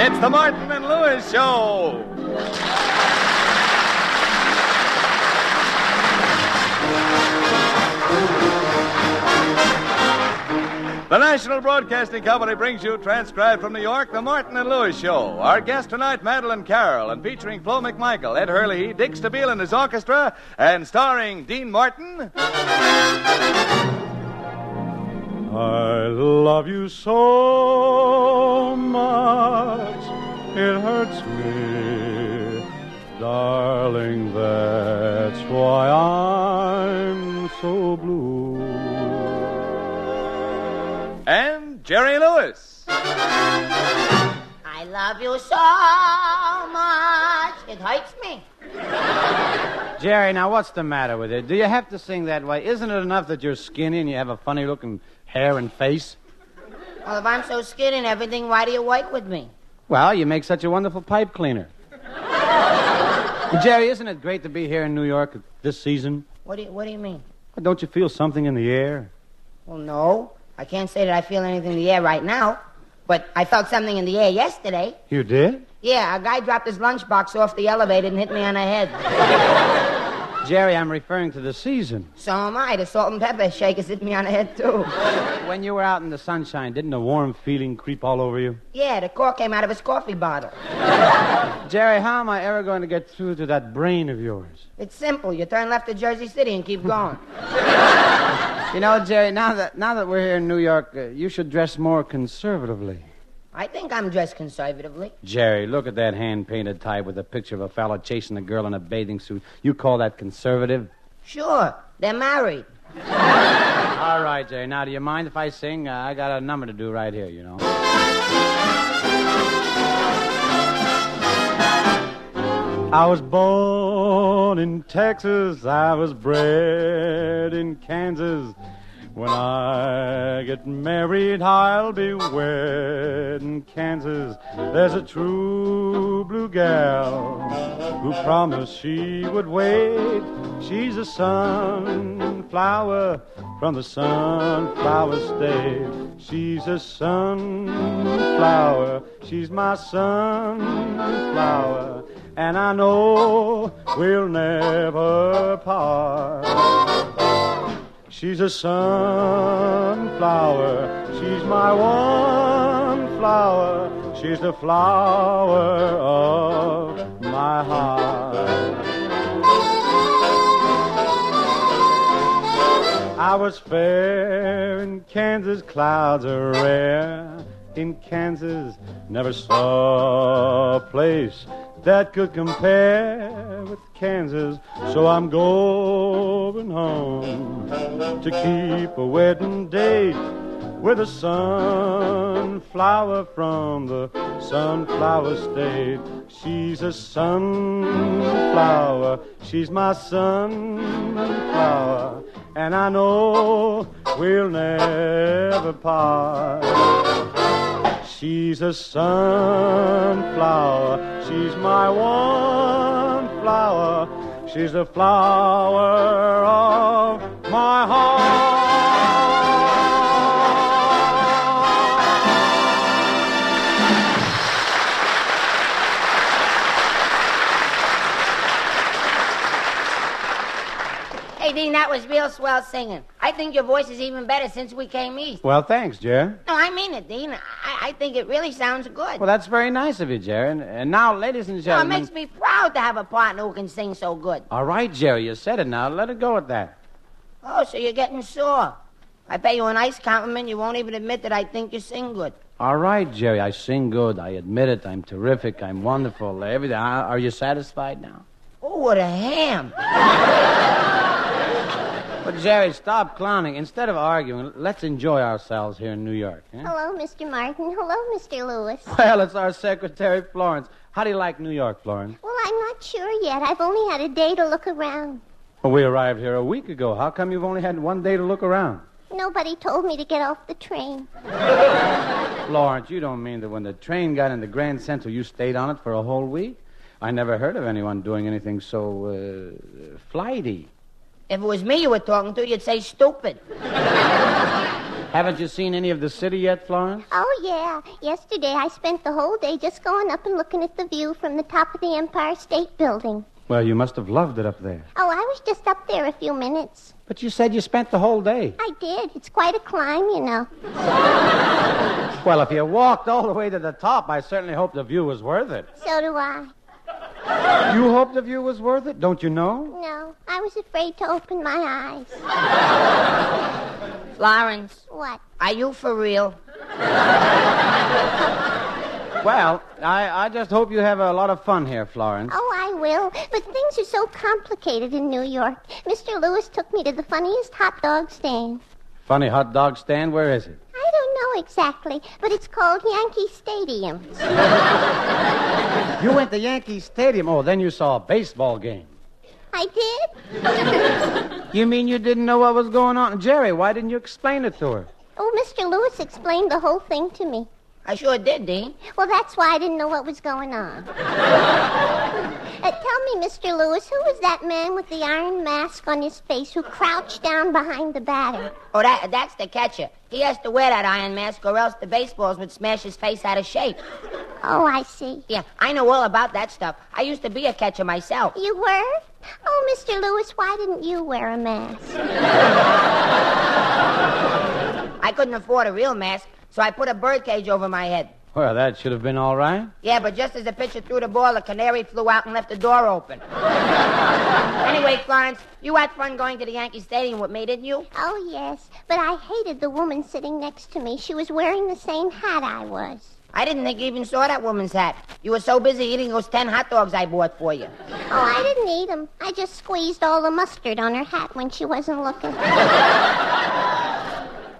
It's the Martin and Lewis Show. The National Broadcasting Company brings you, transcribed from New York, the Martin and Lewis Show. Our guest tonight, Madeleine Carroll, and featuring Flo McMichael, Ed Hurley, Dick Stabile and his orchestra, and starring Dean Martin. I love you so much, it hurts me, darling, that's why I'm so blue. And Jerry Lewis. I love you so much, it hurts me. Jerry, now what's the matter with it? Do you have to sing that way? Isn't it enough that you're skinny and you have a funny-looking hair and face? Well, if I'm so skinny and everything, why do you work with me? Well, you make such a wonderful pipe cleaner. Jerry, isn't it great to be here in New York this season? What do you mean? Well, don't you feel something in the air? Well, no. I can't say that I feel anything in the air right now, but I felt something in the air yesterday. You did? Yeah, a guy dropped his lunchbox off the elevator and hit me on the head. Jerry, I'm referring to the season. So am I. The salt and pepper shakers hit me on the head, too. When you were out in the sunshine, didn't a warm feeling creep all over you? Yeah, the cork came out of his coffee bottle. Jerry, how am I ever going to get through to that brain of yours? It's simple. You turn left to Jersey City and keep going. You know, Jerry, now that we're here in New York, you should dress more conservatively. I think I'm dressed conservatively. Jerry, look at that hand-painted tie with a picture of a fella chasing a girl in a bathing suit. You call that conservative? Sure. They're married. All right, Jerry. Now, do you mind if I sing? I got a number to do right here, you know. I was born in Texas. I was bred in Kansas. When I get married, I'll be wed in Kansas. There's a true blue gal who promised she would wait. She's a sunflower from the sunflower state. She's a sunflower. She's my sunflower. And I know we'll never part. She's a sunflower, she's my one flower, she's the flower of my heart. I was fair in Kansas, clouds are rare. In Kansas, never saw a place that could compare with Kansas, so I'm going home to keep a wedding date with a sunflower from the sunflower state. She's a sunflower, she's my sunflower, and I know we'll never part. She's a sunflower, she's my one flower, she's the flower of my heart. Hey, Dean, that was real swell singing. I think your voice is even better since we came east. Well, thanks, Jerry. No, I mean it, Dean. I think it really sounds good. Well, that's very nice of you, Jerry. And now, ladies and Well, it gentlemen... makes me proud to have a partner who can sing so good. All right, Jerry, you said it now. Let it go at that. Oh, so you're getting sore. I pay you a nice compliment, you won't even admit that I think you sing good. All right, Jerry, I sing good. I admit it. I'm terrific. I'm wonderful. Everything. Are you satisfied now? Oh, what a ham. But, Jerry, stop clowning. Instead of arguing, let's enjoy ourselves here in New York. Eh? Hello, Mr. Martin. Hello, Mr. Lewis. Well, it's our secretary, Florence. How do you like New York, Florence? Well, I'm not sure yet. I've only had a day to look around. Well, we arrived here a week ago. How come you've only had one day to look around? Nobody told me to get off the train. Florence, you don't mean that when the train got into Grand Central, you stayed on it for a whole week? I never heard of anyone doing anything so, flighty. If it was me you were talking to, you'd say stupid. Haven't you seen any of the city yet, Florence? Oh, yeah. Yesterday I spent the whole day just going up and looking at the view from the top of the Empire State Building. Well, you must have loved it up there. Oh, I was just up there a few minutes. But you said you spent the whole day. I did. It's quite a climb, you know. Well, if you walked all the way to the top, I certainly hope the view was worth it. So do I. You hope the view was worth it? Don't you know? No, I was afraid to open my eyes. Florence, What? are you for real? Well, I just hope you have a lot of fun here, Florence. Oh, I will. But things are so complicated in New York. Mr. Lewis took me to the funniest hot dog stand. Funny hot dog stand? Where is it? I don't know exactly, but it's called Yankee Stadium. You went to Yankee Stadium. Oh, then you saw a baseball game. I did? You mean you didn't know what was going on? Jerry, why didn't you explain it to her? Oh, Mr. Lewis explained the whole thing to me. I sure did, Dean. Well, that's why I didn't know what was going on. Tell me, Mr. Lewis, who was that man with the iron mask on his face who crouched down behind the batter? Oh, that's the catcher. He has to wear that iron mask or else the baseballs would smash his face out of shape. Oh, I see. Yeah, I know all about that stuff. I used to be a catcher myself. You were? Oh, Mr. Lewis, why didn't you wear a mask? I couldn't afford a real mask, so I put a birdcage over my head. Well, that should have been all right. Yeah, but just as the pitcher threw the ball, the canary flew out and left the door open. Anyway, Florence, you had fun going to the Yankee Stadium with me, didn't you? Oh, yes, but I hated the woman sitting next to me. She was wearing the same hat I was. I didn't think you even saw that woman's hat. You were so busy eating those 10 hot dogs I bought for you. Oh, I didn't eat them. I just squeezed all the mustard on her hat when she wasn't looking.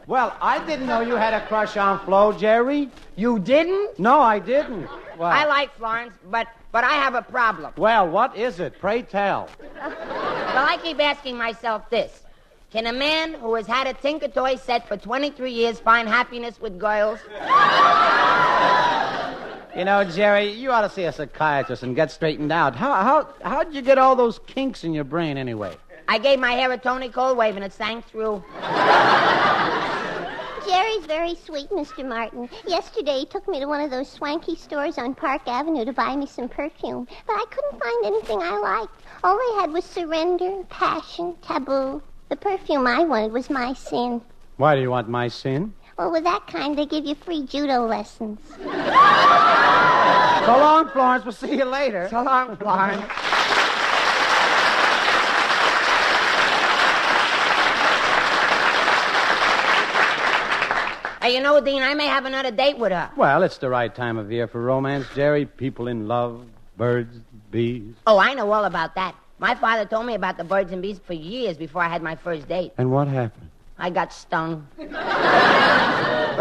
Well, I didn't know you had a crush on Flo, Jerry. You didn't? No, I didn't. Well, I like Florence, but I have a problem. Well, what is it? Pray tell. Well, I keep asking myself this. Can a man who has had a Tinker Toy set for 23 years find happiness with girls? You know, Jerry, you ought to see a psychiatrist and get straightened out. How'd you get all those kinks in your brain anyway? I gave my hair a Tony Cold wave and it sank through. Jerry's very sweet, Mr. Martin. Yesterday he took me to one of those swanky stores on Park Avenue to buy me some perfume. But I couldn't find anything I liked. All they had was surrender, passion, taboo. The perfume I wanted was My Sin. Why do you want My Sin? Well, with that kind, they give you free judo lessons. So long, Florence. We'll see you later. So long, Florence. Hey, you know, Dean, I may have another date with her. Well, it's the right time of year for romance, Jerry. People in love, birds, bees. Oh, I know all about that. My father told me about the birds and bees for years before I had my first date. And what happened? I got stung. But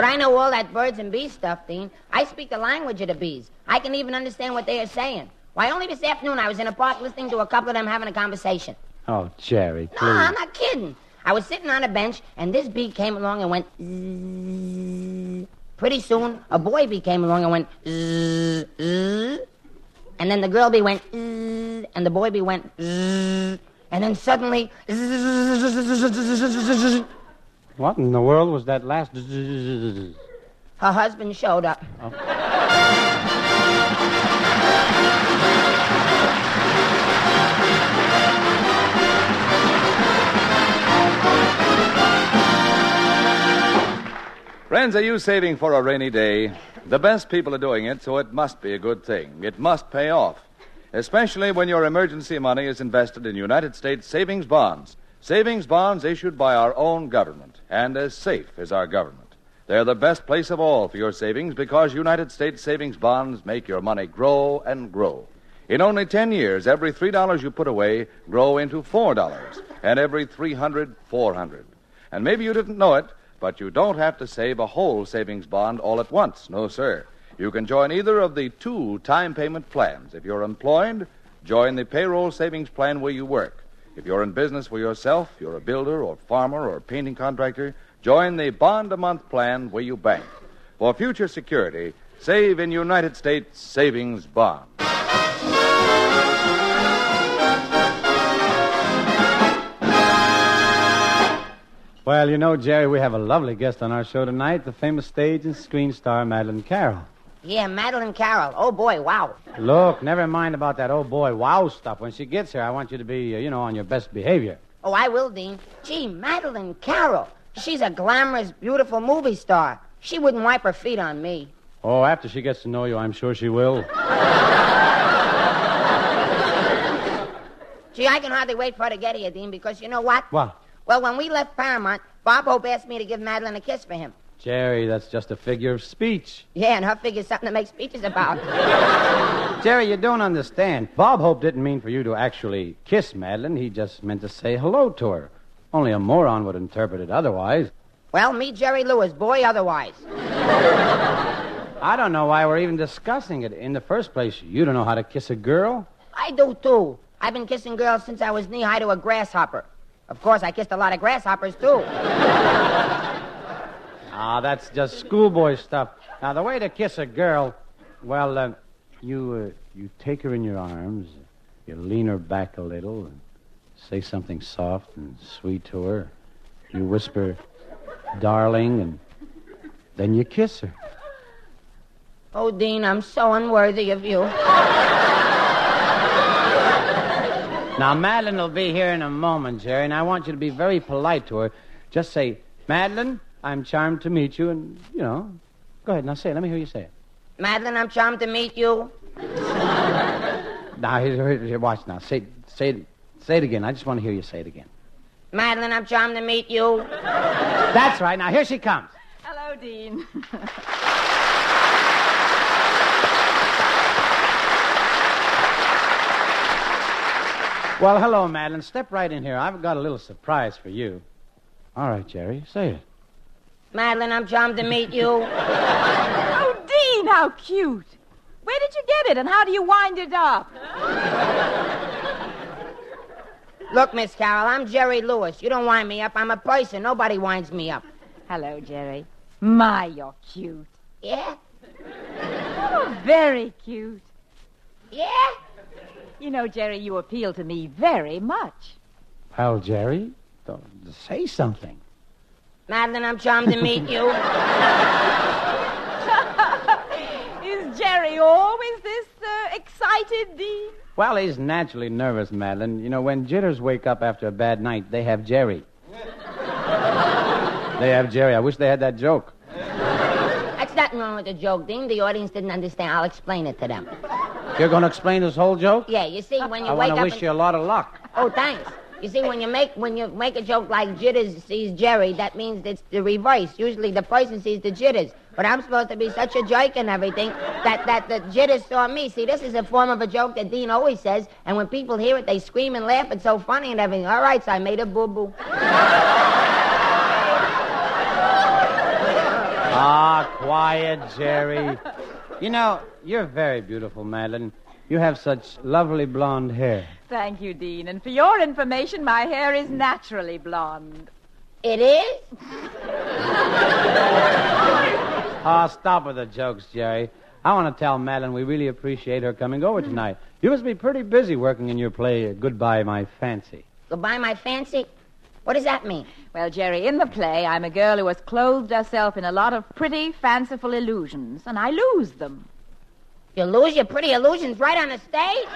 I know all that birds and bees stuff, Dean. I speak the language of the bees. I can even understand what they are saying. Why, only this afternoon I was in a park listening to a couple of them having a conversation. Oh, Jerry, please. No, I'm not kidding. I was sitting on a bench, and this bee came along and went zzz. Pretty soon, a boy bee came along and went zzz, zzz. And then the girl bee went zzz, and the boy bee went zzz. And then suddenly zzz. What in the world was that last? Her husband showed up. Oh. Friends, are you saving for a rainy day? The best people are doing it, so it must be a good thing. It must pay off, especially when your emergency money is invested in United States savings bonds. Savings bonds issued by our own government, and as safe as our government. They're the best place of all for your savings because United States savings bonds make your money grow and grow. In only 10 years, every $3 you put away grow into $4, and every $300, $400. And maybe you didn't know it, but you don't have to save a whole savings bond all at once. No, sir. You can join either of the 2 time payment plans. If you're employed, join the payroll savings plan where you work. If you're in business for yourself, you're a builder or farmer or painting contractor, join the bond-a-month plan where you bank. For future security, save in United States savings bonds. Well, you know, Jerry, we have a lovely guest on our show tonight, the famous stage and screen star Madeleine Carroll. Yeah, Madeleine Carroll. Oh, boy, wow. Look, never mind about that oh boy wow stuff. When she gets here, I want you to be, on your best behavior. Oh, I will, Dean. Gee, Madeleine Carroll. She's a glamorous, beautiful movie star. She wouldn't wipe her feet on me. Oh, after she gets to know you, I'm sure she will. Gee, I can hardly wait for her to get here, Dean, because you know what? What? Well, when we left Paramount, Bob Hope asked me to give Madeleine a kiss for him. Jerry, that's just a figure of speech. Yeah, and her figure's something to make speeches about. Jerry, you don't understand. Bob Hope didn't mean for you to actually kiss Madeleine. He just meant to say hello to her. Only a moron would interpret it otherwise. Well, me, Jerry Lewis, boy, otherwise. I don't know why we're even discussing it. In the first place, you don't know how to kiss a girl? I do, too. I've been kissing girls since I was knee-high to a grasshopper. Of course, I kissed a lot of grasshoppers, too. Ah, that's just schoolboy stuff. Now, the way to kiss a girl, well, you take her in your arms, you lean her back a little, and say something soft and sweet to her. You whisper, darling, and then you kiss her. Oh, Dean, I'm so unworthy of you. Now, Madeleine will be here in a moment, Jerry, and I want you to be very polite to her. Just say, Madeleine, I'm charmed to meet you, and, go ahead, now say it. Let me hear you say it. Madeleine, I'm charmed to meet you. Now, here, watch now. Say it again. I just want to hear you say it again. Madeleine, I'm charmed to meet you. That's right. Now, here she comes. Hello, Dean. Well, hello, Madeleine. Step right in here. I've got a little surprise for you. All right, Jerry, say it. Madeleine, I'm charmed to meet you. Oh, Dean, how cute. Where did you get it, and how do you wind it up? Look, Miss Carroll, I'm Jerry Lewis. You don't wind me up. I'm a person. Nobody winds me up. Hello, Jerry. My, you're cute. Yeah? Oh, very cute. Yeah? You know, Jerry, you appeal to me very much. Well, Jerry, say something. Madeleine, I'm charmed to meet you. Is Jerry always this excited, Dean? Well, he's naturally nervous, Madeleine. When jitters wake up after a bad night, they have Jerry. They have Jerry. I wish they had that joke. That's nothing wrong with the joke, Dean. The audience didn't understand. I'll explain it to them. You're going to explain this whole joke? Yeah, you see, when you I wake up... want to wish you a lot of luck. Oh, thanks. You see, when you make a joke like Jitters sees Jerry, that means it's the reverse. Usually the person sees the Jitters. But I'm supposed to be such a jerk and everything that the Jitters saw me. See, this is a form of a joke that Dean always says, and when people hear it, they scream and laugh. It's so funny and everything. All right, so I made a boo-boo. Ah, quiet, Jerry. You're very beautiful, Madeleine. You have such lovely blonde hair. Thank you, Dean. And for your information, my hair is naturally blonde. It is? Oh, stop with the jokes, Jerry. I want to tell Madeleine we really appreciate her coming over tonight. You must be pretty busy working in your play, Goodbye, My Fancy. Goodbye, My Fancy? What does that mean? Well, Jerry, in the play, I'm a girl who has clothed herself in a lot of pretty, fanciful illusions, and I lose them. You lose your pretty illusions right on the stage?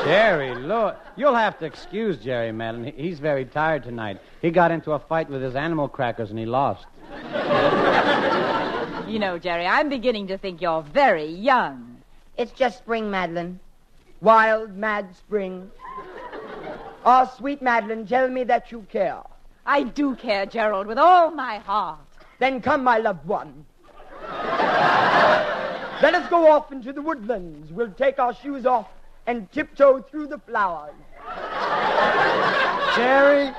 Jerry, look, you'll have to excuse Jerry, Madeleine. He's very tired tonight. He got into a fight with his animal crackers and he lost. You know, Jerry, I'm beginning to think you're very young. It's just spring, Madeleine. Wild, mad spring. Oh, sweet Madeleine, tell me that you care. I do care, Gerald, with all my heart. Then come, my loved one. Let us go off into the woodlands. We'll take our shoes off and tiptoe through the flowers. Jerry,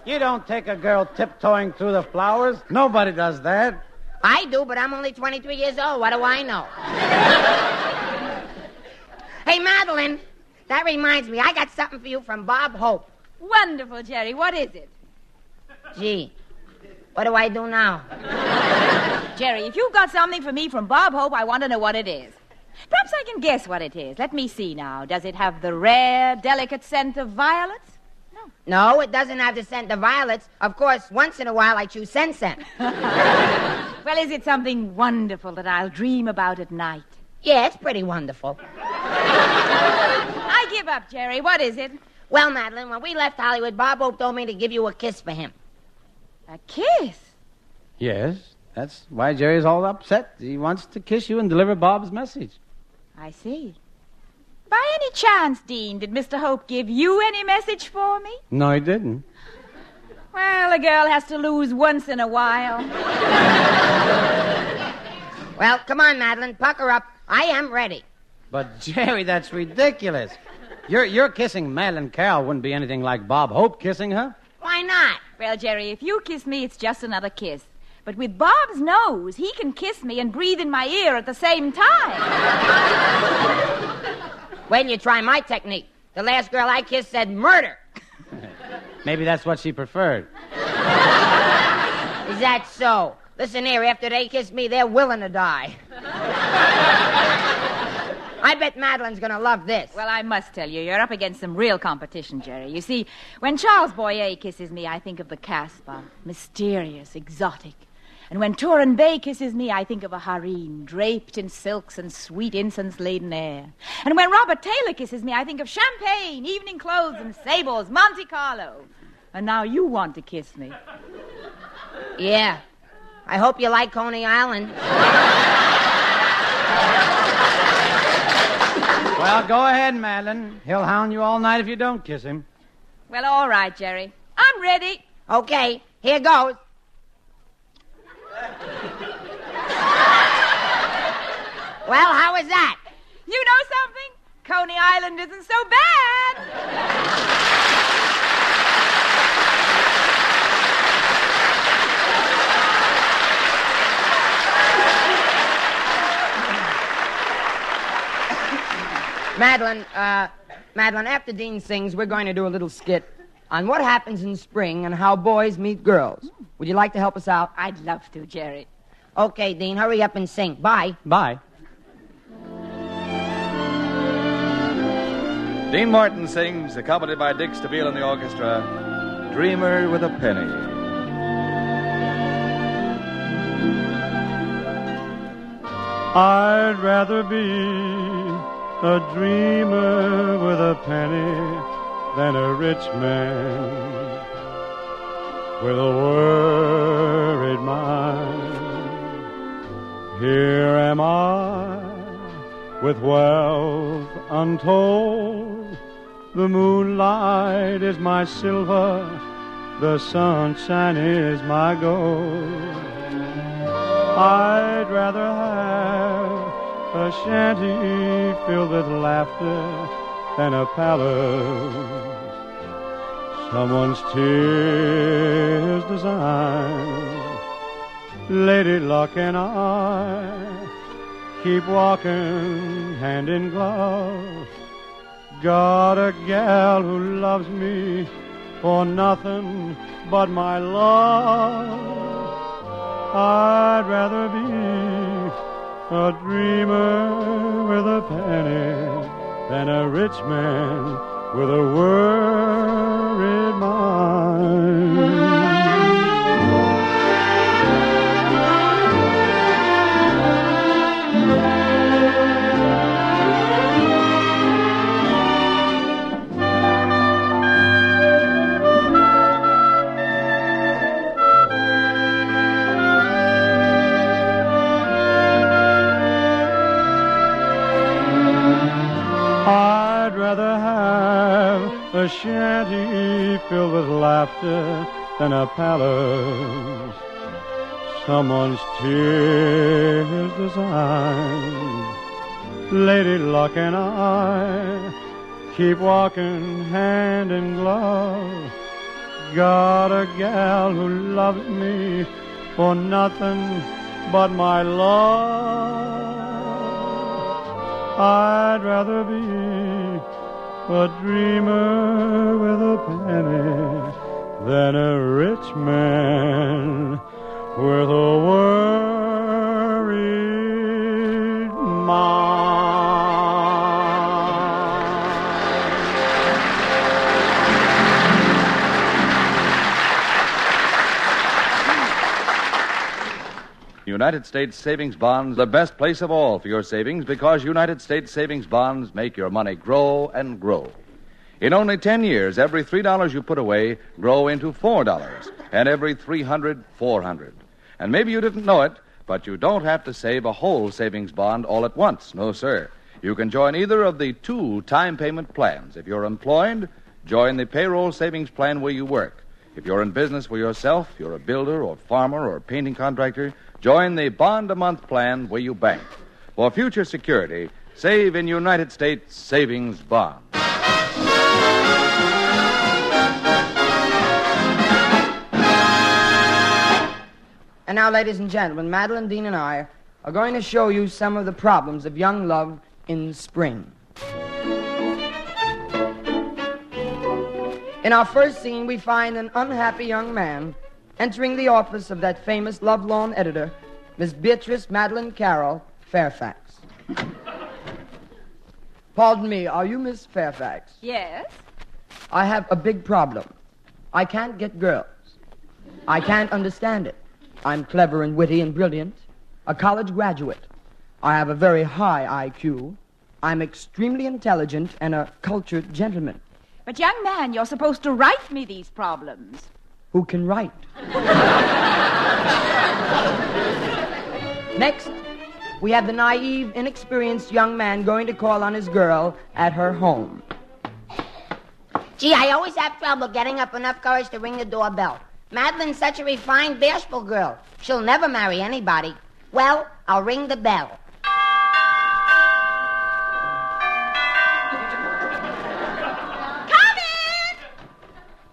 you don't take a girl tiptoeing through the flowers. Nobody does that. I do, but I'm only 23 years old. What do I know? Hey, Madeleine, that reminds me. I got something for you from Bob Hope. Wonderful, Jerry. What is it? Gee, what do I do now? Jerry, if you've got something for me from Bob Hope, I want to know what it is. Perhaps I can guess what it is. Let me see now. Does it have the rare, delicate scent of violets? No, it doesn't have the scent of violets. Of course, once in a while I choose scent. Well, is it something wonderful that I'll dream about at night? Yeah, it's pretty wonderful. I give up, Jerry. What is it? Well, Madeleine, when we left Hollywood, Bob Hope told me to give you a kiss for him. A kiss? Yes, that's why Jerry's all upset. He wants to kiss you and deliver Bob's message. I see. By any chance, Dean, did Mr. Hope give you any message for me? No, he didn't. Well, a girl has to lose once in a while. Well, come on, Madeleine, pucker up. I am ready. But, Jerry, that's ridiculous. Your kissing Madeleine Carroll wouldn't be anything like Bob Hope kissing her. Why not? Well, Jerry, if you kiss me, it's just another kiss. But with Bob's nose, he can kiss me and breathe in my ear at the same time. Wait till you try my technique. The last girl I kissed said murder. Maybe that's what she preferred. Is that so? Listen here, after they kiss me, they're willing to die. I bet Madeleine's gonna love this. Well, I must tell you, you're up against some real competition, Jerry. You see, when Charles Boyer kisses me, I think of the Casbah, mysterious, exotic. And when Turin Bay kisses me, I think of a harem, draped in silks and sweet incense-laden air. And when Robert Taylor kisses me, I think of champagne, evening clothes, and sables, Monte Carlo. And now you want to kiss me. Yeah. I hope you like Coney Island. Well, go ahead, Madeleine. He'll hound you all night if you don't kiss him. Well, all right, Jerry. I'm ready. Okay, here goes. Well, how was that? You know something? Coney Island isn't so bad. Madeleine, after Dean sings, we're going to do a little skit on what happens in spring and how boys meet girls. Would you like to help us out? I'd love to, Jerry. Okay, Dean, hurry up and sing. Bye. Bye. Dean Martin sings, accompanied by Dick Stabile and the orchestra, Dreamer with a Penny. I'd rather be a dreamer with a penny than a rich man with a worried mind. Here am I with wealth untold. The moonlight is my silver, the sunshine is my gold. I'd rather have a shanty filled with laughter than a palace someone's tears design. Lady Luck and I keep walking hand in glove. Got a gal who loves me for nothing but my love. I'd rather be a dreamer with a penny than a rich man with a worried mind. I'd rather have a shanty filled with laughter than a palace someone's tears design. Lady Luck and I keep walking hand in glove. Got a gal who loves me for nothing but my love. I'd rather be a dreamer with a penny than a rich man with a worried mind. United States savings bonds, the best place of all for your savings, because United States savings bonds make your money grow and grow. In only 10 years, every $3 you put away grow into $4, and every $300, $400. And maybe you didn't know it, but you don't have to save a whole savings bond all at once. No, sir. You can join either of the 2 time payment plans. If you're employed, join the payroll savings plan where you work. If you're in business for yourself, you're a builder or farmer or painting contractor, join the bond-a-month plan where you bank. For future security, save in United States savings bonds. And now, ladies and gentlemen, Madeleine, Dean, and I are going to show you some of the problems of young love in spring. In our first scene, we find an unhappy young man entering the office of that famous love-lorn editor, Miss Beatrice Madeleine Carroll, Fairfax. Pardon me, are you Miss Fairfax? Yes? I have a big problem. I can't get girls. I can't understand it. I'm clever and witty and brilliant, a college graduate. I have a very high IQ. I'm extremely intelligent and a cultured gentleman. But, young man, you're supposed to write me these problems. Who can write? Next, we have the naive, inexperienced young man going to call on his girl at her home. Gee, I always have trouble getting up enough courage to ring the doorbell. Madeleine's such a refined, bashful girl. She'll never marry anybody. Well, I'll ring the bell. Come in!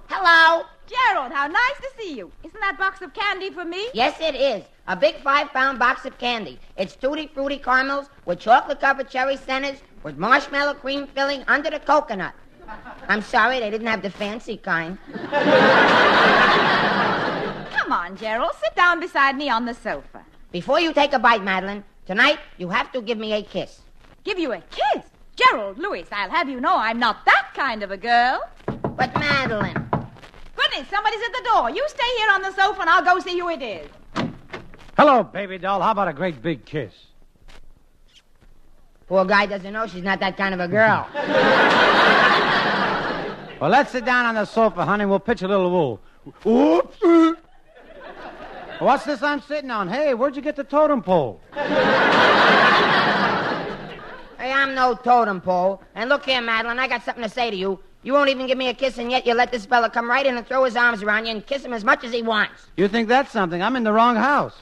Hello? Gerald, how nice to see you. Isn't that box of candy for me? Yes, it is. A big 5-pound box of candy. It's tutti frutti caramels with chocolate-covered cherry centers with marshmallow cream filling under the coconut. I'm sorry, they didn't have the fancy kind. Come on, Gerald. Sit down beside me on the sofa. Before you take a bite, Madeleine, tonight you have to give me a kiss. Give you a kiss? Gerald Lewis, I'll have you know I'm not that kind of a girl. But, Madeleine... Goodness, somebody's at the door. You stay here on the sofa and I'll go see who it is. Hello, baby doll. How about a great big kiss? Poor guy doesn't know she's not that kind of a girl. Well, let's sit down on the sofa, honey. We'll pitch a little wool. Whoops. What's this I'm sitting on? Hey, where'd you get the totem pole? Hey, I'm no totem pole. And look here, Madeleine, I got something to say to you. You won't even give me a kiss, and yet you let this fella come right in and throw his arms around you and kiss him as much as he wants. You think that's something? I'm in the wrong house.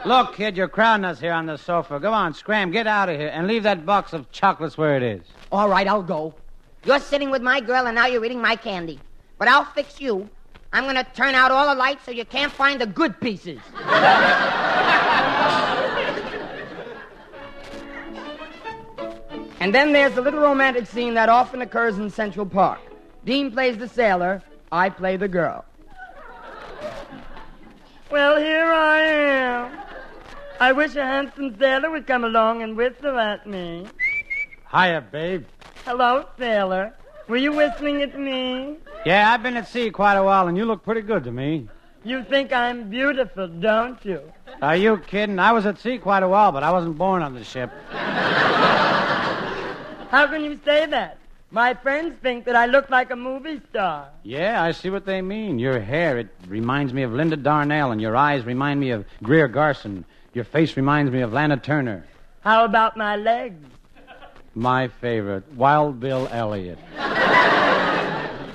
Look, kid, you're crowding us here on the sofa. Go on, scram, get out of here, and leave that box of chocolates where it is. All right, I'll go. You're sitting with my girl, and now you're eating my candy. But I'll fix you. I'm going to turn out all the lights so you can't find the good pieces. And then there's the little romantic scene that often occurs in Central Park. Dean plays the sailor, I play the girl. Well, here I am. I wish a handsome sailor would come along and whistle at me. Hiya, babe. Hello, sailor. Were you whistling at me? Yeah, I've been at sea quite a while, and you look pretty good to me. You think I'm beautiful, don't you? Are you kidding? I was at sea quite a while, but I wasn't born on the ship. How can you say that? My friends think that I look like a movie star. Yeah, I see what they mean. Your hair, it reminds me of Linda Darnell, and your eyes remind me of Greer Garson. Your face reminds me of Lana Turner. How about my legs? My favorite, Wild Bill Elliott.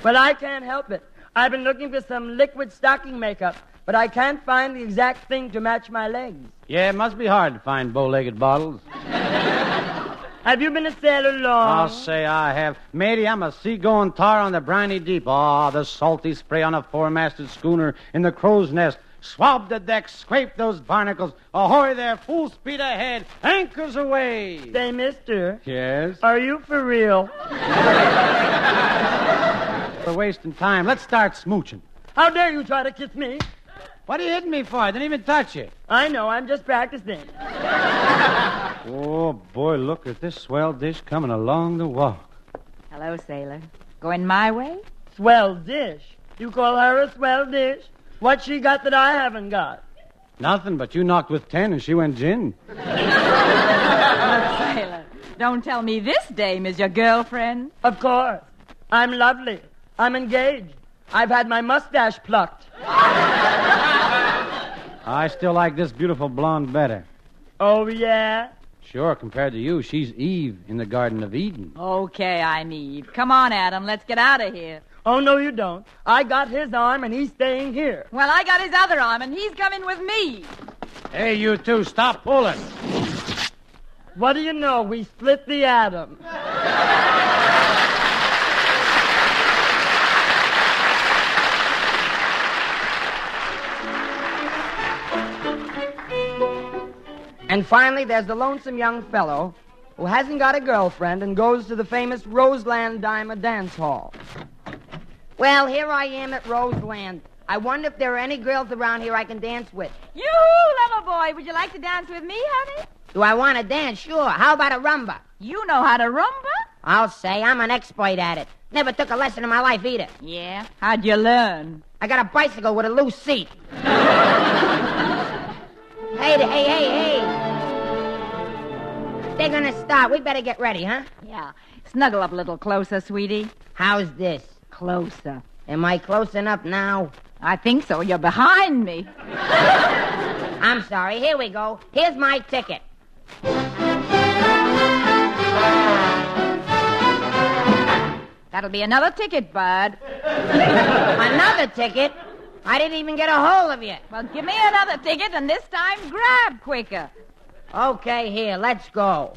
Well, I can't help it. I've been looking for some liquid stocking makeup, but I can't find the exact thing to match my legs. Yeah, it must be hard to find bow-legged bottles. Have you been a sailor long? I'll say I have. Matey, I'm a sea-going tar on the briny deep. Ah, the salty spray on a four-masted schooner in the crow's nest. Swab the deck, scrape those barnacles. Ahoy there, full speed ahead. Anchors away. Say, mister. Yes? Are you for real? We're wasting time. Let's start smooching. How dare you try to kiss me? What are you hitting me for? I didn't even touch you. I know, I'm just practicing. Oh, boy, look at this swell dish coming along the walk. Hello, sailor. Going my way? Swell dish. You call her a swell dish? What she got that I haven't got? Nothing, but you knocked with 10 and she went gin. Sailor, don't tell me this dame is your girlfriend. Of course. I'm lovely. I'm engaged. I've had my mustache plucked. I still like this beautiful blonde better. Oh, yeah? Sure, compared to you, she's Eve in the Garden of Eden. Okay, I'm Eve. Come on, Adam, let's get out of here. Oh, no, you don't. I got his arm, and he's staying here. Well, I got his other arm, and he's coming with me. Hey, you two, stop pulling. What do you know? We split the atom. And finally, there's the lonesome young fellow who hasn't got a girlfriend and goes to the famous Roseland Dime Dance Hall. Well, here I am at Roseland. I wonder if there are any girls around here I can dance with. Yoo-hoo, lover boy. Would you like to dance with me, honey? Do I want to dance? Sure. How about a rumba? You know how to rumba? I'll say. I'm an expert at it. Never took a lesson in my life either. Yeah? How'd you learn? I got a bicycle with a loose seat. Hey. They're gonna start. We better get ready, huh? Yeah. Snuggle up a little closer, sweetie. How's this? Closer. Am I close enough now? I think so. You're behind me. I'm sorry. Here we go. Here's my ticket. That'll be another ticket, bud. Another ticket? I didn't even get a hold of you. Well, give me another ticket, and this time grab quicker. Okay, here, let's go.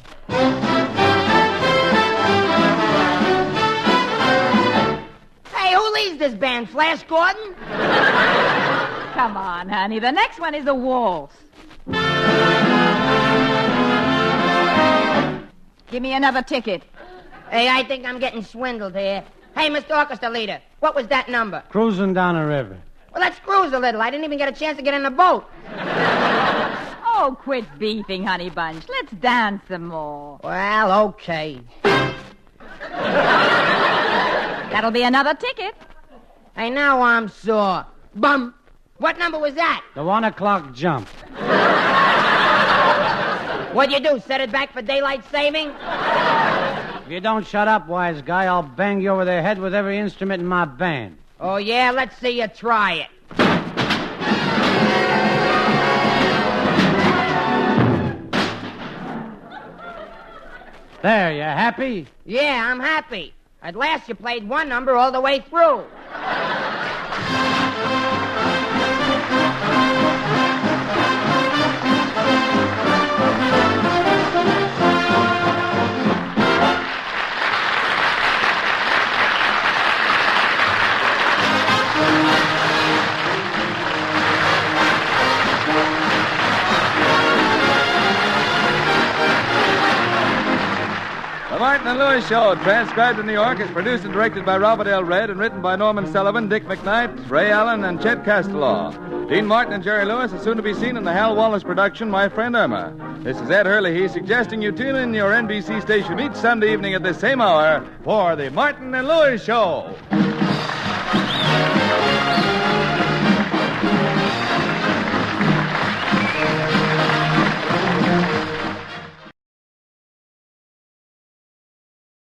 Hey, who leads this band, Flash Gordon? Come on, honey. The next one is a waltz. Give me another ticket. Hey, I think I'm getting swindled here. Hey, Mr. Orchestra Leader, what was that number? Cruising down a river. Well, let's cruise a little. I didn't even get a chance to get in the boat. Oh, quit beefing, honey bunch. Let's dance some more. Well, okay. That'll be another ticket. Hey, now I'm sore. Bum. What number was that? The 1 o'clock jump. What'd you do, set it back for daylight saving? If you don't shut up, wise guy, I'll bang you over the head with every instrument in my band. Oh, yeah? Let's see you try it. There, you happy? Yeah, I'm happy. At last you played one number all the way through. The Martin and Lewis Show, transcribed in New York, is produced and directed by Robert L. Red and written by Norman Sullivan, Dick McKnight, Ray Allen, and Chet Castellaw. Dean Martin and Jerry Lewis are soon to be seen in the Hal Wallace production, My Friend Irma. This is Ed Hurley, suggesting you tune in your NBC station each Sunday evening at this same hour for the Martin and Lewis Show.